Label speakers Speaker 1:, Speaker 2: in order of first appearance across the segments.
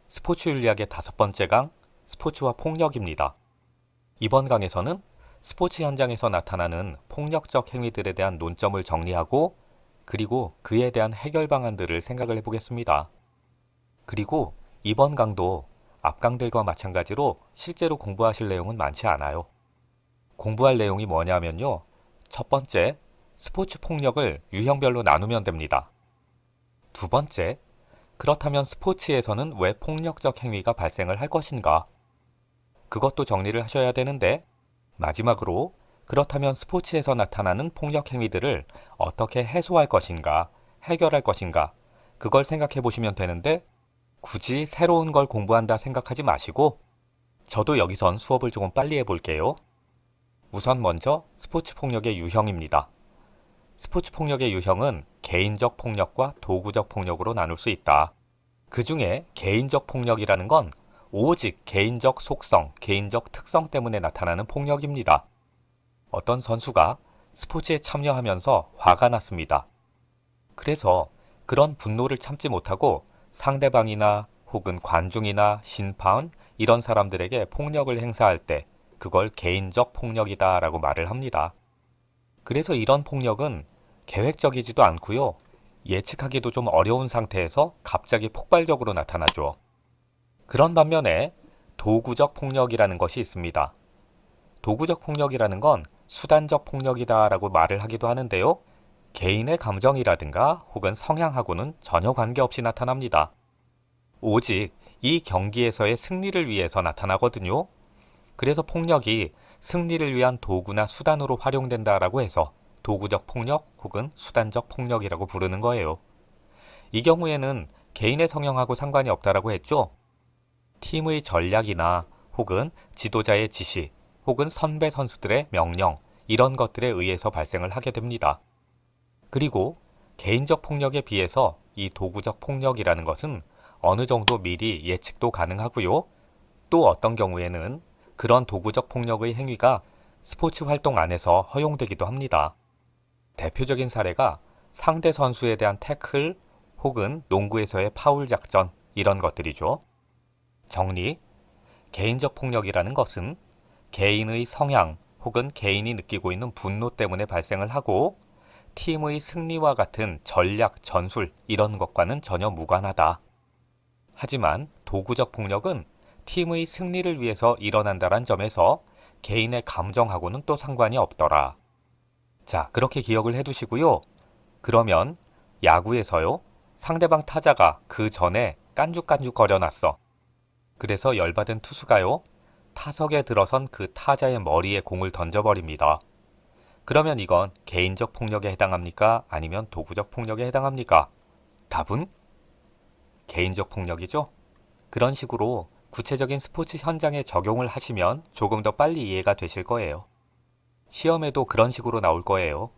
Speaker 1: 스포츠 윤리학의 5번째 강, 스포츠와 폭력입니다. 이번 강에서는 스포츠 현장에서 나타나는 폭력적 행위들에 대한 논점을 정리하고 그리고 그에 대한 해결 방안들을 생각을 해보겠습니다. 그리고 이번 강도 앞강들과 마찬가지로 실제로 공부하실 내용은 많지 않아요. 공부할 내용이 뭐냐면요. 첫 번째, 스포츠 폭력을 유형별로 나누면 됩니다. 두 번째, 그렇다면 스포츠에서는 왜 폭력적 행위가 발생을 할 것인가? 그것도 정리를 하셔야 되는데, 마지막으로 그렇다면 스포츠에서 나타나는 폭력 행위들을 어떻게 해소할 것인가, 해결할 것인가, 그걸 생각해 보시면 되는데, 굳이 새로운 걸 공부한다 생각하지 마시고, 저도 여기선 수업을 조금 빨리 해볼게요. 우선 먼저 스포츠 폭력의 유형입니다. 스포츠 폭력의 유형은 개인적 폭력과 도구적 폭력으로 나눌 수 있다. 그 중에 개인적 폭력이라는 건 오직 개인적 속성, 개인적 특성 때문에 나타나는 폭력입니다. 어떤 선수가 스포츠에 참여하면서 화가 났습니다. 그래서 그런 분노를 참지 못하고 상대방이나 혹은 관중이나 심판 이런 사람들에게 폭력을 행사할 때 그걸 개인적 폭력이다 라고 말을 합니다. 그래서 이런 폭력은 계획적이지도 않고요. 예측하기도 좀 어려운 상태에서 갑자기 폭발적으로 나타나죠. 그런 반면에 도구적 폭력이라는 것이 있습니다. 도구적 폭력이라는 건 수단적 폭력이다 라고 말을 하기도 하는데요. 개인의 감정이라든가 혹은 성향하고는 전혀 관계없이 나타납니다. 오직 이 경기에서의 승리를 위해서 나타나거든요. 그래서 폭력이 승리를 위한 도구나 수단으로 활용된다라고 해서 도구적 폭력 혹은 수단적 폭력이라고 부르는 거예요. 이 경우에는 개인의 성향하고 상관이 없다라고 했죠. 팀의 전략이나 혹은 지도자의 지시 혹은 선배 선수들의 명령 이런 것들에 의해서 발생을 하게 됩니다. 그리고 개인적 폭력에 비해서 이 도구적 폭력이라는 것은 어느 정도 미리 예측도 가능하고요. 또 어떤 경우에는 그런 도구적 폭력의 행위가 스포츠 활동 안에서 허용되기도 합니다. 대표적인 사례가 상대 선수에 대한 태클 혹은 농구에서의 파울 작전 이런 것들이죠. 정리, 개인적 폭력이라는 것은 개인의 성향 혹은 개인이 느끼고 있는 분노 때문에 발생을 하고 팀의 승리와 같은 전략, 전술 이런 것과는 전혀 무관하다. 하지만 도구적 폭력은 팀의 승리를 위해서 일어난다는 점에서 개인의 감정하고는 또 상관이 없더라. 자, 그렇게 기억을 해두시고요. 그러면 야구에서요. 상대방 타자가 그 전에 깐죽깐죽 거려놨어. 그래서 열받은 투수가요. 타석에 들어선 그 타자의 머리에 공을 던져버립니다. 그러면 이건 개인적 폭력에 해당합니까? 아니면 도구적 폭력에 해당합니까? 답은 개인적 폭력이죠. 그런 식으로 구체적인 스포츠 현장에 적용을 하시면 조금 더 빨리 이해가 되실 거예요. 시험에도 그런 식으로 나올 거예요.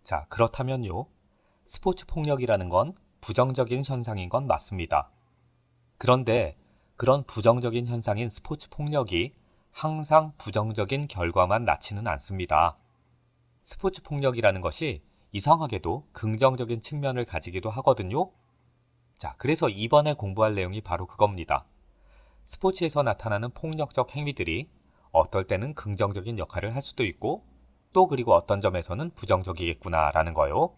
Speaker 1: 자, 그렇다면요. 스포츠 폭력이라는 건 부정적인 현상인 건 맞습니다. 그런데 그런 부정적인 현상인 스포츠 폭력이 항상 부정적인 결과만 낳지는 않습니다. 스포츠 폭력이라는 것이 이상하게도 긍정적인 측면을 가지기도 하거든요. 자, 그래서 이번에 공부할 내용이 바로 그겁니다. 스포츠에서 나타나는 폭력적 행위들이 어떨 때는 긍정적인 역할을 할 수도 있고 또 그리고 어떤 점에서는 부정적이겠구나라는 거요.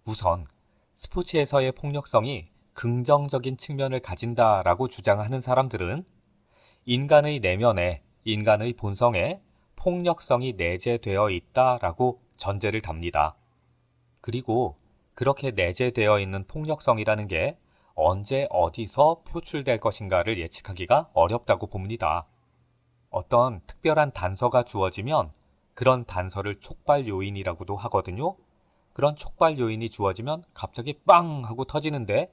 Speaker 1: 우선 스포츠에서의 폭력성이 긍정적인 측면을 가진다라고 주장하는 사람들은 인간의 내면에, 인간의 본성에 폭력성이 내재되어 있다라고 전제를 답니다. 그리고 그렇게 내재되어 있는 폭력성이라는 게 언제 어디서 표출될 것인가를 예측하기가 어렵다고 봅니다. 어떤 특별한 단서가 주어지면 그런 단서를 촉발 요인이라고도 하거든요. 그런 촉발 요인이 주어지면 갑자기 빵 하고 터지는데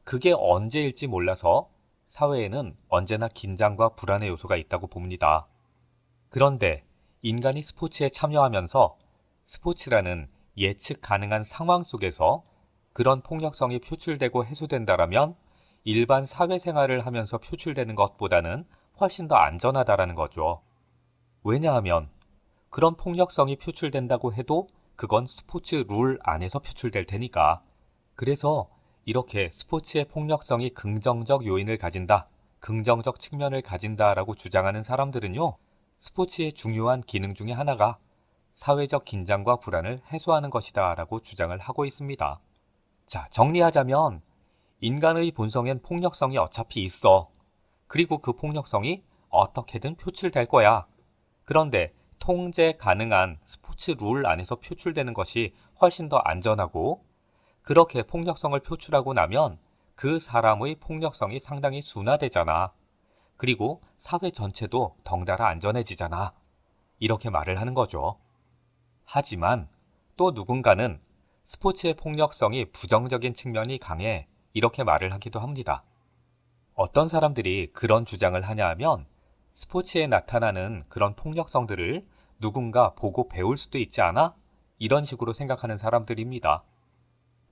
Speaker 1: 그게 언제일지 몰라서 사회에는 언제나 긴장과 불안의 요소가 있다고 봅니다. 그런데 인간이 스포츠에 참여하면서 스포츠라는 예측 가능한 상황 속에서 그런 폭력성이 표출되고 해소된다라면 일반 사회생활을 하면서 표출되는 것보다는 훨씬 더 안전하다라는 거죠. 왜냐하면 그런 폭력성이 표출된다고 해도 그건 스포츠 룰 안에서 표출될 테니까 그래서 이렇게 스포츠의 폭력성이 긍정적 요인을 가진다, 긍정적 측면을 가진다라고 주장하는 사람들은요, 스포츠의 중요한 기능 중에 하나가 사회적 긴장과 불안을 해소하는 것이다 라고 주장을 하고 있습니다. 자, 정리하자면 인간의 본성엔 폭력성이 어차피 있어. 그리고 그 폭력성이 어떻게든 표출될 거야. 그런데 통제 가능한 스포츠 룰 안에서 표출되는 것이 훨씬 더 안전하고, 그렇게 폭력성을 표출하고 나면 그 사람의 폭력성이 상당히 순화되잖아. 그리고 사회 전체도 덩달아 안전해지잖아. 이렇게 말을 하는 거죠. 하지만 또 누군가는 스포츠의 폭력성이 부정적인 측면이 강해, 이렇게 말을 하기도 합니다. 어떤 사람들이 그런 주장을 하냐 하면 스포츠에 나타나는 그런 폭력성들을 누군가 보고 배울 수도 있지 않아? 이런 식으로 생각하는 사람들입니다.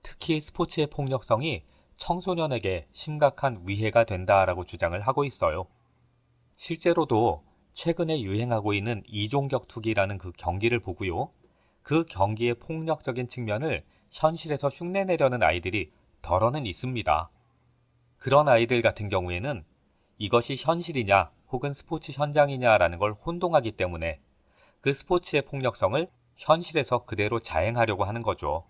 Speaker 1: 특히 스포츠의 폭력성이 청소년에게 심각한 위해가 된다라고 주장을 하고 있어요. 실제로도 최근에 유행하고 있는 이종격투기라는 그 경기를 보고요, 그 경기의 폭력적인 측면을 현실에서 흉내내려는 아이들이 덜어는 있습니다. 그런 아이들 같은 경우에는 이것이 현실이냐 혹은 스포츠 현장이냐라는 걸 혼동하기 때문에 그 스포츠의 폭력성을 현실에서 그대로 자행하려고 하는 거죠.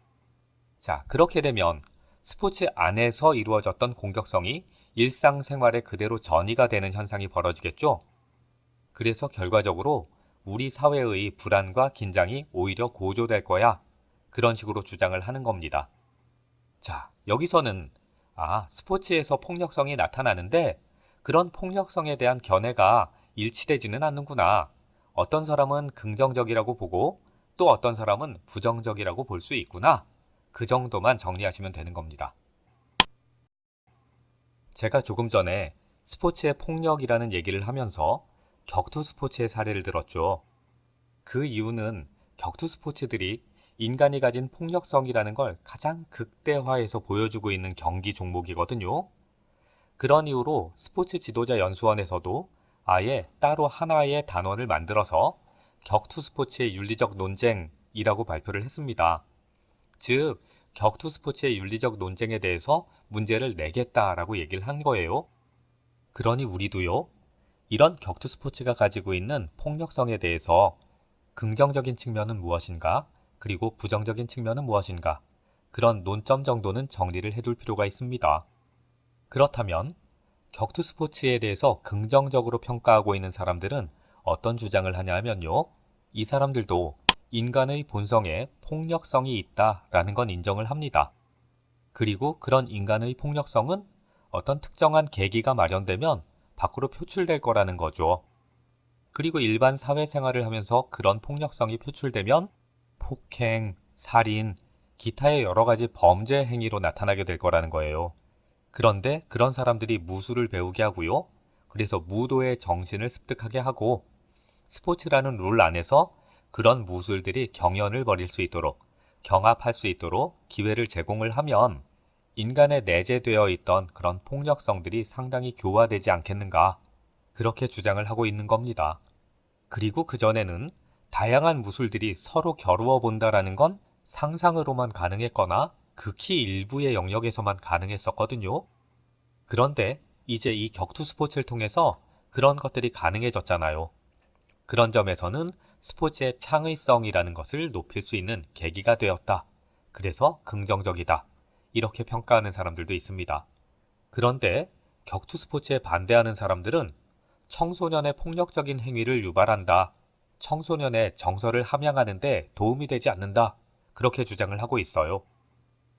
Speaker 1: 자, 그렇게 되면 스포츠 안에서 이루어졌던 공격성이 일상생활에 그대로 전이가 되는 현상이 벌어지겠죠. 그래서 결과적으로 우리 사회의 불안과 긴장이 오히려 고조될 거야. 그런 식으로 주장을 하는 겁니다. 자, 여기서는 스포츠에서 폭력성이 나타나는데 그런 폭력성에 대한 견해가 일치되지는 않는구나. 어떤 사람은 긍정적이라고 보고 또 어떤 사람은 부정적이라고 볼 수 있구나. 그 정도만 정리하시면 되는 겁니다. 제가 조금 전에 스포츠의 폭력이라는 얘기를 하면서 격투 스포츠의 사례를 들었죠. 그 이유는 격투 스포츠들이 인간이 가진 폭력성이라는 걸 가장 극대화해서 보여주고 있는 경기 종목이거든요. 그런 이유로 스포츠 지도자 연수원에서도 아예 따로 하나의 단원을 만들어서 격투 스포츠의 윤리적 논쟁이라고 발표를 했습니다. 즉, 격투 스포츠의 윤리적 논쟁에 대해서 문제를 내겠다라고 얘기를 한 거예요. 그러니 우리도요, 이런 격투 스포츠가 가지고 있는 폭력성에 대해서 긍정적인 측면은 무엇인가, 그리고 부정적인 측면은 무엇인가, 그런 논점 정도는 정리를 해둘 필요가 있습니다. 그렇다면 격투 스포츠에 대해서 긍정적으로 평가하고 있는 사람들은 어떤 주장을 하냐 하면요, 이 사람들도 인간의 본성에 폭력성이 있다라는 건 인정을 합니다. 그리고 그런 인간의 폭력성은 어떤 특정한 계기가 마련되면 밖으로 표출될 거라는 거죠. 그리고 일반 사회생활을 하면서 그런 폭력성이 표출되면 폭행, 살인, 기타의 여러 가지 범죄 행위로 나타나게 될 거라는 거예요. 그런데 그런 사람들이 무술을 배우게 하고요, 그래서 무도의 정신을 습득하게 하고 스포츠라는 룰 안에서 그런 무술들이 경연을 벌일 수 있도록, 경합할 수 있도록 기회를 제공을 하면 인간에 내재되어 있던 그런 폭력성들이 상당히 교화되지 않겠는가, 그렇게 주장을 하고 있는 겁니다. 그리고 그전에는 다양한 무술들이 서로 겨루어 본다라는 건 상상으로만 가능했거나 극히 일부의 영역에서만 가능했었거든요. 그런데 이제 이 격투 스포츠를 통해서 그런 것들이 가능해졌잖아요. 그런 점에서는 스포츠의 창의성이라는 것을 높일 수 있는 계기가 되었다. 그래서 긍정적이다. 이렇게 평가하는 사람들도 있습니다. 그런데 격투 스포츠에 반대하는 사람들은 청소년의 폭력적인 행위를 유발한다, 청소년의 정서를 함양하는 데 도움이 되지 않는다, 그렇게 주장을 하고 있어요.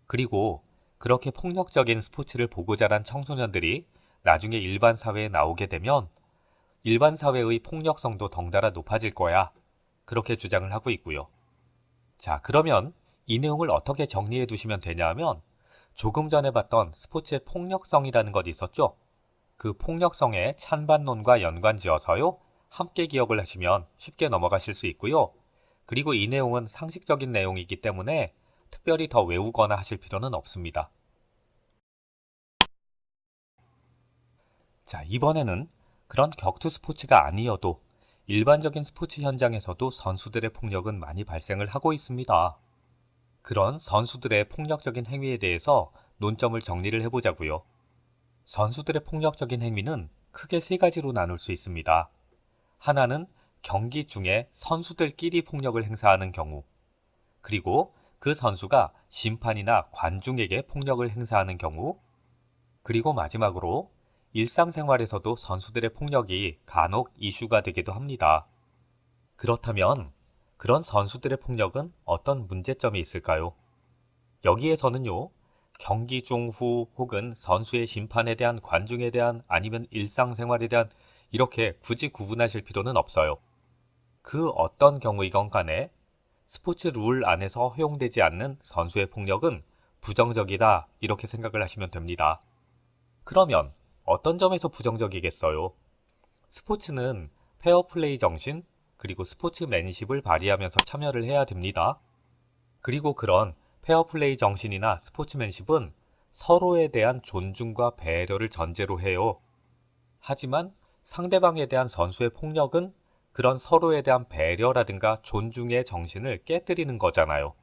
Speaker 1: 그리고 그렇게 폭력적인 스포츠를 보고 자란 청소년들이 나중에 일반 사회에 나오게 되면 일반 사회의 폭력성도 덩달아 높아질 거야, 그렇게 주장을 하고 있고요. 자, 그러면 이 내용을 어떻게 정리해 두시면 되냐 하면 조금 전에 봤던 스포츠의 폭력성이라는 것이 있었죠. 그 폭력성의 찬반론과 연관지어서요, 함께 기억을 하시면 쉽게 넘어가실 수 있고요. 그리고 이 내용은 상식적인 내용이기 때문에 특별히 더 외우거나 하실 필요는 없습니다. 자, 이번에는 그런 격투 스포츠가 아니어도 일반적인 스포츠 현장에서도 선수들의 폭력은 많이 발생을 하고 있습니다. 그런 선수들의 폭력적인 행위에 대해서 논점을 정리를 해보자고요. 선수들의 폭력적인 행위는 크게 세 가지로 나눌 수 있습니다. 하나는 경기 중에 선수들끼리 폭력을 행사하는 경우, 그리고 그 선수가 심판이나 관중에게 폭력을 행사하는 경우, 그리고 마지막으로 일상생활에서도 선수들의 폭력이 간혹 이슈가 되기도 합니다. 그렇다면 그런 선수들의 폭력은 어떤 문제점이 있을까요? 여기에서는요, 경기 중 후 혹은 선수의 심판에 대한 관중에 대한 아니면 일상생활에 대한 이렇게 굳이 구분하실 필요는 없어요. 그 어떤 경우이건 간에 스포츠 룰 안에서 허용되지 않는 선수의 폭력은 부정적이다 이렇게 생각을 하시면 됩니다. 그러면 어떤 점에서 부정적이겠어요? 스포츠는 페어플레이 정신 그리고 스포츠맨십을 발휘하면서 참여를 해야 됩니다. 그리고 그런 페어플레이 정신이나 스포츠맨십은 서로에 대한 존중과 배려를 전제로 해요. 하지만 상대방에 대한 선수의 폭력은 그런 서로에 대한 배려라든가 존중의 정신을 깨뜨리는 거잖아요.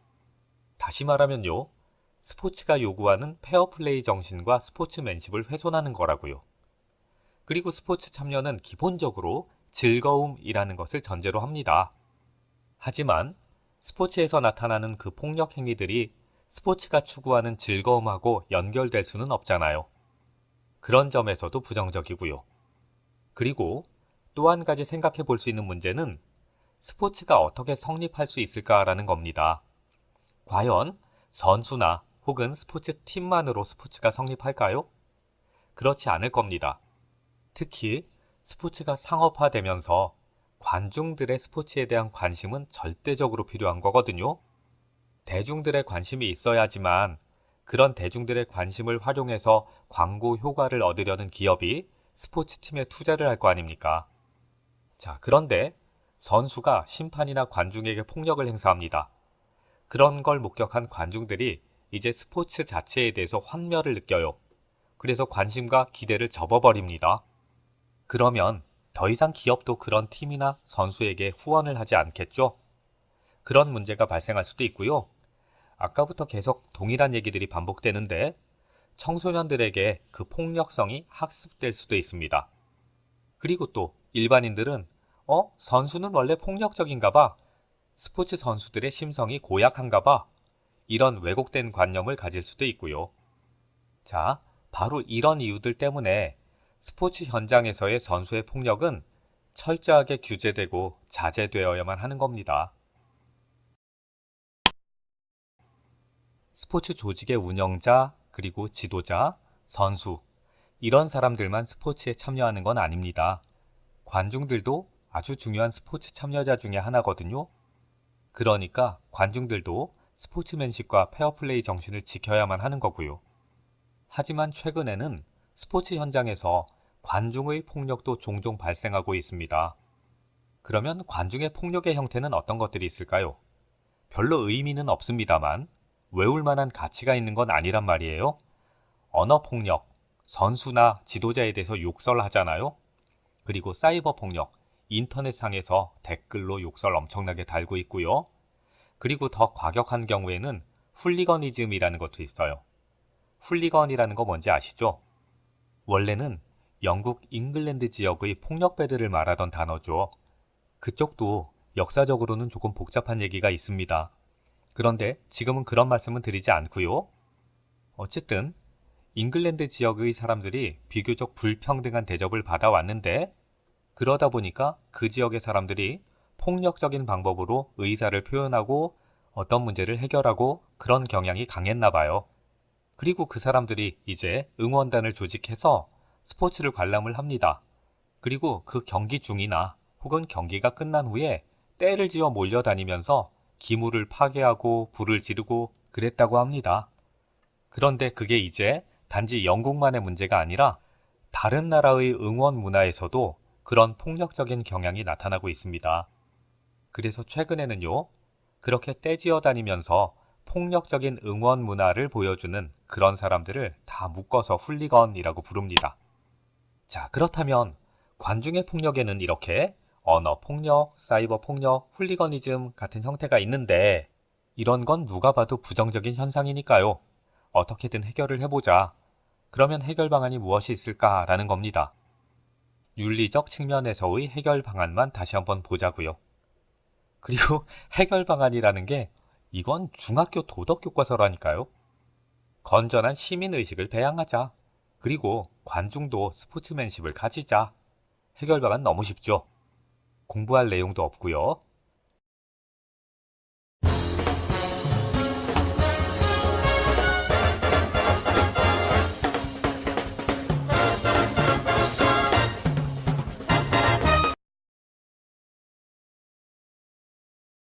Speaker 1: 다시 말하면요, 스포츠가 요구하는 페어플레이 정신과 스포츠맨십을 훼손하는 거라고요. 그리고 스포츠 참여는 기본적으로 즐거움이라는 것을 전제로 합니다. 하지만 스포츠에서 나타나는 그 폭력 행위들이 스포츠가 추구하는 즐거움하고 연결될 수는 없잖아요. 그런 점에서도 부정적이고요. 그리고 또 한 가지 생각해 볼 수 있는 문제는 스포츠가 어떻게 성립할 수 있을까라는 겁니다. 과연 선수나 혹은 스포츠 팀만으로 스포츠가 성립할까요? 그렇지 않을 겁니다. 특히 스포츠가 상업화되면서 관중들의 스포츠에 대한 관심은 절대적으로 필요한 거거든요. 대중들의 관심이 있어야지만 그런 대중들의 관심을 활용해서 광고 효과를 얻으려는 기업이 스포츠팀에 투자를 할 거 아닙니까? 자, 그런데 선수가 심판이나 관중에게 폭력을 행사합니다. 그런 걸 목격한 관중들이 이제 스포츠 자체에 대해서 환멸을 느껴요. 그래서 관심과 기대를 접어버립니다. 그러면 더 이상 기업도 그런 팀이나 선수에게 후원을 하지 않겠죠? 그런 문제가 발생할 수도 있고요. 아까부터 계속 동일한 얘기들이 반복되는데 청소년들에게 그 폭력성이 학습될 수도 있습니다. 그리고 또 일반인들은 선수는 원래 폭력적인가 봐. 스포츠 선수들의 심성이 고약한가 봐. 이런 왜곡된 관념을 가질 수도 있고요. 자, 바로 이런 이유들 때문에 스포츠 현장에서의 선수의 폭력은 철저하게 규제되고 자제되어야만 하는 겁니다. 스포츠 조직의 운영자, 그리고 지도자, 선수, 이런 사람들만 스포츠에 참여하는 건 아닙니다. 관중들도 아주 중요한 스포츠 참여자 중에 하나거든요. 그러니까 관중들도 스포츠맨십과 페어플레이 정신을 지켜야만 하는 거고요. 하지만 최근에는 스포츠 현장에서 관중의 폭력도 종종 발생하고 있습니다. 그러면 관중의 폭력의 형태는 어떤 것들이 있을까요? 별로 의미는 없습니다만 외울 만한 가치가 있는 건 아니란 말이에요. 언어 폭력, 선수나 지도자에 대해서 욕설하잖아요. 그리고 사이버 폭력, 인터넷상에서 댓글로 욕설 엄청나게 달고 있고요. 그리고 더 과격한 경우에는 훌리거니즘이라는 것도 있어요. 훌리건이라는 거 뭔지 아시죠? 원래는 영국 잉글랜드 지역의 폭력배들을 말하던 단어죠. 그쪽도 역사적으로는 조금 복잡한 얘기가 있습니다. 그런데 지금은 그런 말씀은 드리지 않고요. 어쨌든 잉글랜드 지역의 사람들이 비교적 불평등한 대접을 받아왔는데 그러다 보니까 그 지역의 사람들이 폭력적인 방법으로 의사를 표현하고 어떤 문제를 해결하고 그런 경향이 강했나 봐요. 그리고 그 사람들이 이제 응원단을 조직해서 스포츠를 관람을 합니다. 그리고 그 경기 중이나 혹은 경기가 끝난 후에 떼를 지어 몰려다니면서 기물을 파괴하고 불을 지르고 그랬다고 합니다. 그런데 그게 이제 단지 영국만의 문제가 아니라 다른 나라의 응원 문화에서도 그런 폭력적인 경향이 나타나고 있습니다. 그래서 최근에는요, 그렇게 떼지어 다니면서 폭력적인 응원 문화를 보여주는 그런 사람들을 다 묶어서 훌리건이라고 부릅니다. 자, 그렇다면 관중의 폭력에는 이렇게 언어 폭력, 사이버 폭력, 훌리거니즘 같은 형태가 있는데 이런 건 누가 봐도 부정적인 현상이니까요. 어떻게든 해결을 해보자. 그러면 해결 방안이 무엇이 있을까라는 겁니다. 윤리적 측면에서의 해결 방안만 다시 한번 보자고요. 그리고 해결 방안이라는 게 이건 중학교 도덕 교과서라니까요. 건전한 시민의식을 배양하자. 그리고 관중도 스포츠맨십을 가지자. 해결 방안 너무 쉽죠? 공부할 내용도 없고요.